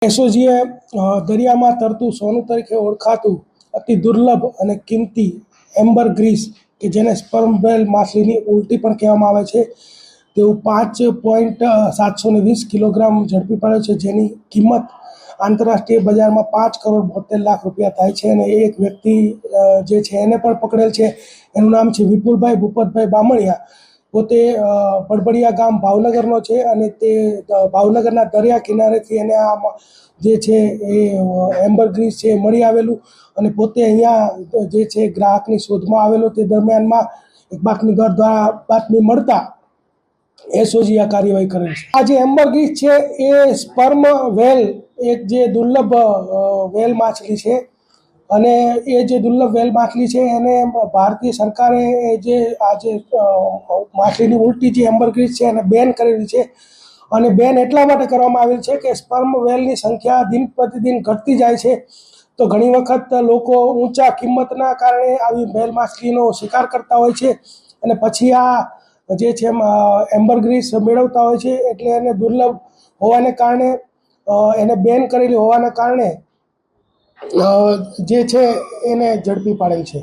એસઓજીએ દરિયામાં તરતું સોનું તરીકે ઓળખાતું અતિ દુર્લભ અને કિંમતી એમ્બરગ્રીસ કે જેને સ્પર્મ વેલ માછલીની ઉલટી પણ કહેવામાં આવે છે તેવું 5.720 કિલોગ્રામ ઝડપી પાડ્યો છે, જેની કિંમત આંતરરાષ્ટ્રીય બજારમાં 5,72,00,000 રૂપિયા થાય છે. અને એક વ્યક્તિ જે છે એને પણ પકડેલ છે. એનું નામ છે વિપુલભાઈ ભૂપતભાઈ બામણિયા. પોતે બડબડિયા ગામ ભાવનગરનો છે અને તે ભાવનગરના દરિયા કિનારેથી એને આ જે છે એ એમ્બરગ્રીસ છે મળી આવેલું અને પોતે અહીંયા જે છે ગ્રાહકની શોધમાં આવેલો. તે દરમિયાનમાં એક બાતમીદાર દ્વારા બાતમી મળતા એસઓજી આ કાર્યવાહી કરેલ છે. આ જે એમ્બરગ્રીસ છે એ સ્પર્મ વેલ, એક જે દુર્લભ વેલ માછલી છે અને એ જે દુર્લભ વેલ માછલી છે એને ભારતીય સરકારે જે આ જે માછલીની ઉલટી જે એમ્બરગ્રીસ છે એને બેન કરેલી છે. અને બેન એટલા માટે કરવામાં આવેલ છે કે સ્પર્મ વેલની સંખ્યા દિન પ્રતિદિન ઘટતી જાય છે. તો ઘણી વખત લોકો ઊંચા કિંમતના કારણે આવી વેલ માછલીનો શિકાર કરતા હોય છે અને પછી આ જે છે એમ્બરગ્રીસ મેળવતા હોય છે. એટલે એને દુર્લભ હોવાને કારણે, એને બેન કરેલી હોવાના કારણે જે છે એને ઝડપી પાડેલ છે.